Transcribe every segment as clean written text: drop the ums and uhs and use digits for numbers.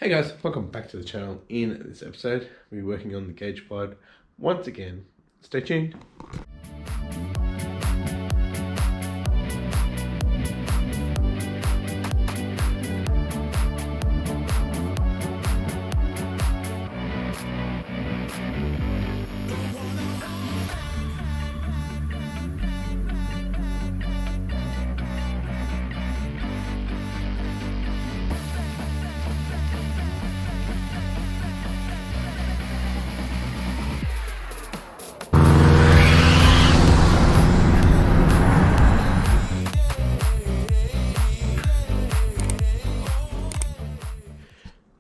Hey guys, welcome back to the channel. In this episode, we're working on the gauge pod once again. Stay tuned.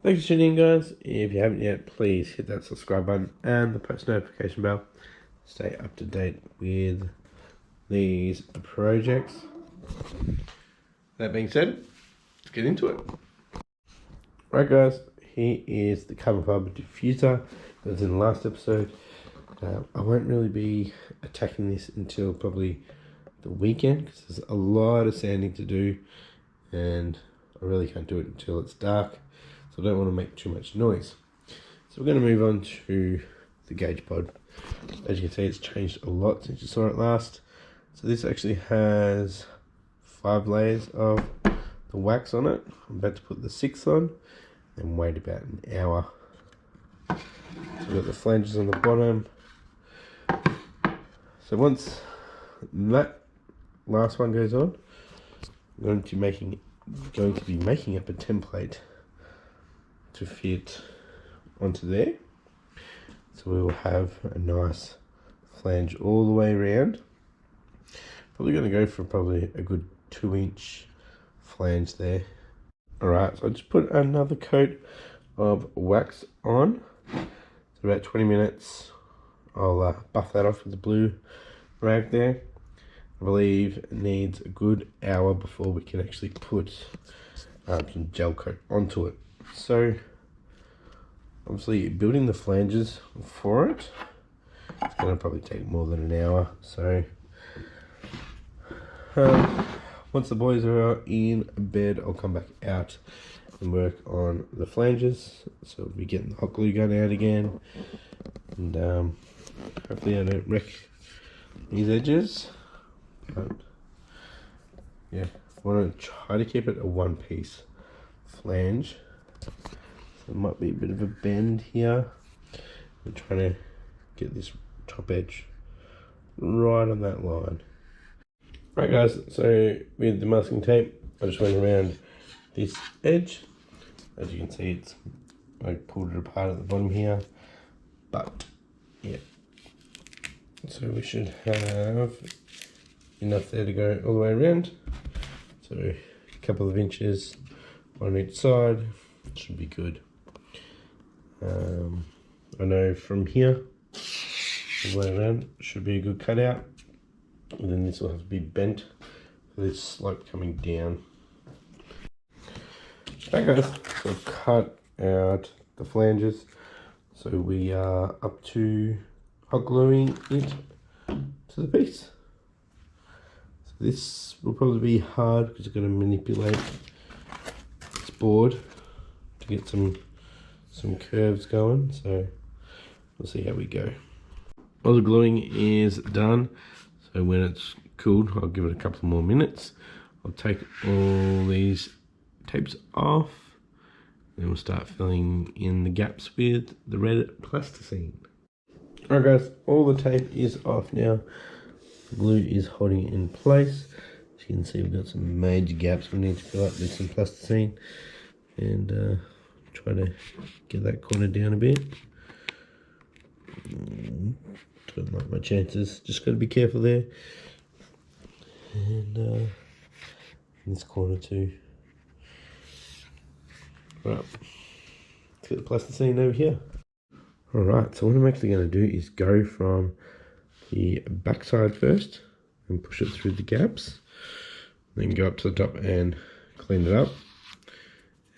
Thanks for tuning in, guys. If you haven't yet, please hit that subscribe button and the post notification bell. Stay up to date with these projects. That being said, let's get into it. Right, guys, here is the carbon fiber diffuser that was in the last episode. I won't really be attacking this until probably the weekend because there's a lot of sanding to do and I really can't do it until it's dark. So I don't want to make too much noise. So we're going to move on to the gauge pod. As you can see, it's changed a lot since you saw it last. So this actually has 5 layers of the wax on it. I'm about to put the 6th on and wait about an hour. So we've got the flanges on the bottom. So once that last one goes on, I'm going to be making up a template to fit onto there, so we will have a nice flange all the way around. Probably going to go for probably a good 2-inch flange there. Alright, so I just put another coat of wax on. It's about 20 minutes. I'll buff that off with the blue rag there. I believe it needs a good hour before we can actually put some gel coat onto it. So obviously building the flanges for it, it's going to probably take more than an hour. So once the boys are in bed, I'll come back out and work on the flanges. So we'll be getting the hot glue gun out again, and hopefully I don't wreck these edges. But yeah, I want to try to keep it a one-piece flange. So it might be a bit of a bend here. We're trying to get this top edge right on that line. Right, guys, so with the masking tape, I just went around this edge. As you can see, I pulled it apart at the bottom here, but yeah. So we should have enough there to go all the way around. So a couple of inches on each side should be good. I know from here all the way around should be a good cutout, and then this will have to be bent for this slope coming down. Okay, guys, so I've cut out the flanges, so we are up to hot gluing it to the piece. So this will probably be hard because I'm going to manipulate this board to get some curves going, so we'll see how we go. All the gluing is done, so when it's cooled, I'll give it a couple more minutes. I'll take all these tapes off, and we'll start filling in the gaps with the red plasticine. Alright, guys, all the tape is off now. The glue is holding it in place. As you can see, we've got some major gaps we need to fill up with some plasticine, and try to get that corner down a bit. Don't like my chances, just got to be careful there. And in this corner too. Right, let's get the plasticine over here. Alright, so what I'm actually going to do is go from the back side first and push it through the gaps, then go up to the top and clean it up.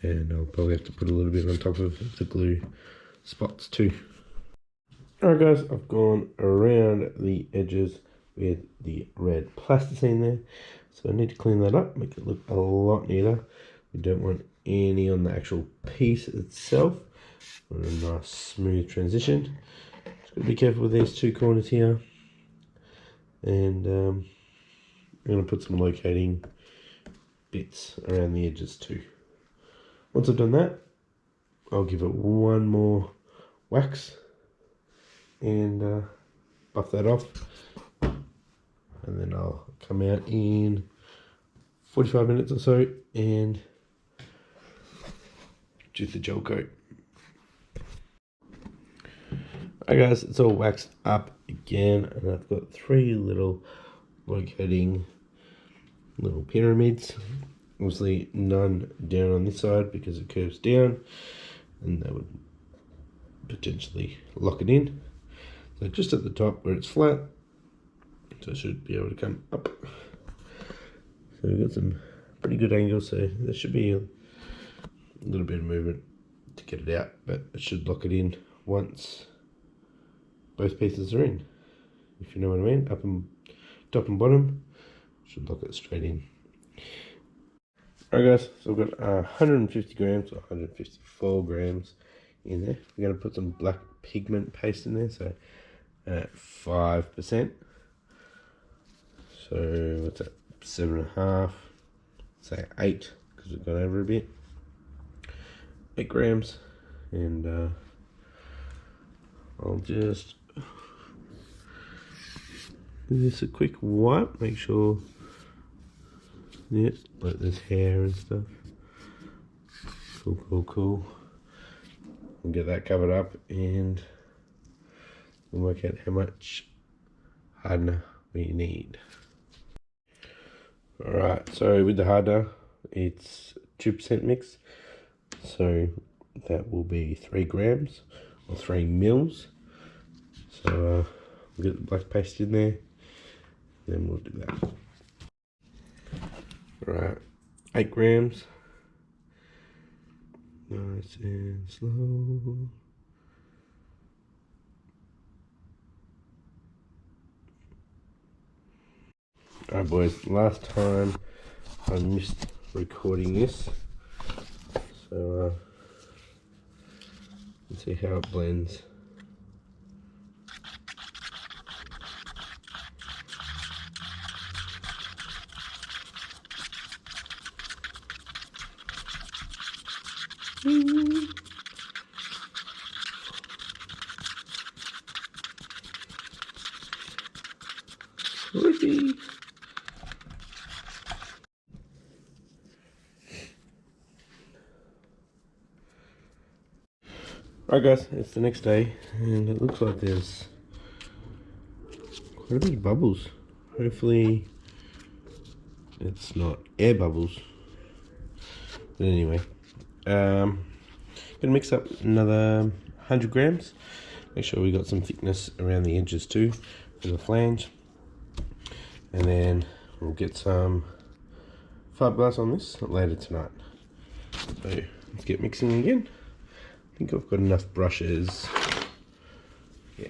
And I'll probably have to put a little bit on top of the glue spots too. Alright, guys, I've gone around the edges with the red plasticine there. So I need to clean that up, make it look a lot neater. We don't want any on the actual piece itself. A nice smooth transition. Just gotta be careful with these two corners here. And I'm gonna put some locating bits around the edges too. Once I've done that, I'll give it one more wax and buff that off, and then I'll come out in 45 minutes or so and do the gel coat. Alright guys, it's all waxed up again, and I've got 3 little locating little pyramids. Obviously none down on this side because it curves down and that would potentially lock it in. So just at the top where it's flat, so it should be able to come up. So we've got some pretty good angles, so there should be a little bit of movement to get it out, but it should lock it in once both pieces are in, if you know what I mean. Up and top and bottom should lock it straight in. Alright guys, so we've got 150 grams or 154 grams in there. We're going to put some black pigment paste in there, so 5%. So what's that? 7.5. Say 8 because we've gone over a bit. 8 grams, and I'll just give this a quick wipe. Make sure, yeah, like there's hair and stuff. Cool. We'll get that covered up and we'll work out how much hardener we need. Alright, so with the hardener, it's 2% mix, so that will be 3 grams or 3 mils. So we'll get the black paste in there, then we'll do that. Alright, 8 grams. Nice and slow. Alright boys, last time I missed recording this, so let's see how it blends. Ricky. Alright guys, it's the next day and it looks like there's quite a bit of bubbles. Hopefully it's not air bubbles. But anyway, gonna mix up another 100 grams. Make sure we got some thickness around the edges too for the flange. And then we'll get some fiberglass on this later tonight. So let's get mixing again. I think I've got enough brushes. Yeah.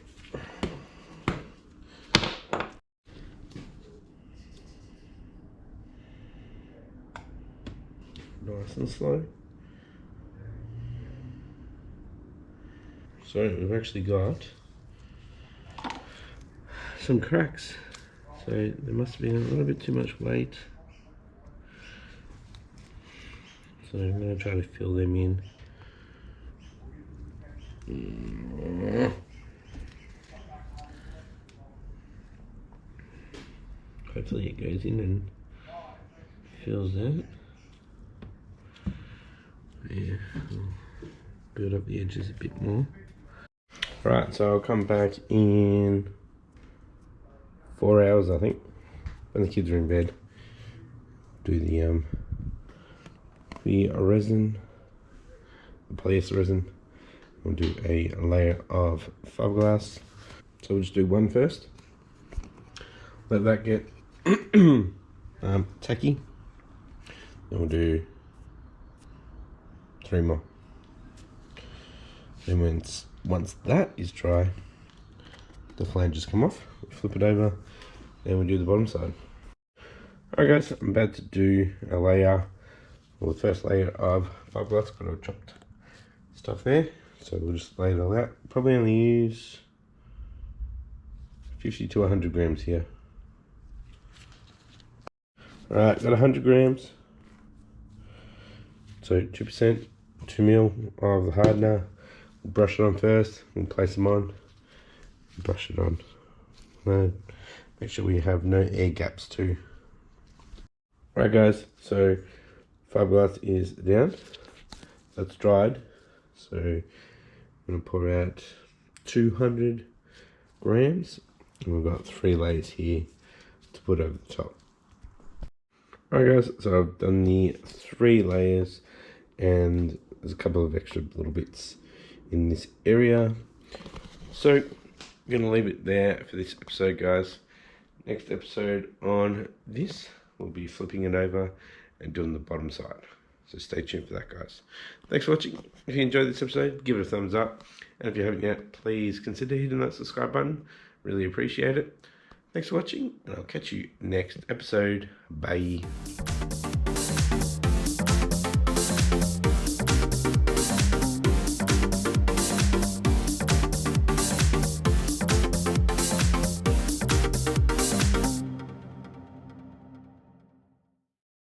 Nice and slow. So we've actually got some cracks. So there must be a little bit too much weight. So I'm going to try to fill them in. Hopefully it goes in and fills that. Yeah, I'll build up the edges a bit more. Right, so I'll come back in 4 hours, I think, when the kids are in bed. Do the resin, the polyester resin. We'll do a layer of fiberglass. So we'll just do one first. Let that get tacky. Then we'll do 3 more. Then once that is dry, the flanges come off. We flip it over, and we do the bottom side. Alright guys, I'm about to do a layer well, the first layer of fiberglass, got all chopped stuff there. So we'll just lay it all out. Probably only use 50 to 100 grams here. Alright, got 100 grams. So 2%, 2 mil of the hardener. We'll brush it on first, we'll place them on, brush it on. Make sure we have no air gaps too. Alright guys, so fiberglass is down, that's dried. So I'm going to pour out 200 grams, and we've got 3 layers here to put over the top. Alright guys, so I've done the 3 layers, and there's a couple of extra little bits in this area. So I'm going to leave it there for this episode, guys. Next episode on this, we'll be flipping it over and doing the bottom side. So stay tuned for that, guys. Thanks for watching. If you enjoyed this episode, give it a thumbs up. And if you haven't yet, please consider hitting that subscribe button. Really appreciate it. Thanks for watching, and I'll catch you next episode. Bye.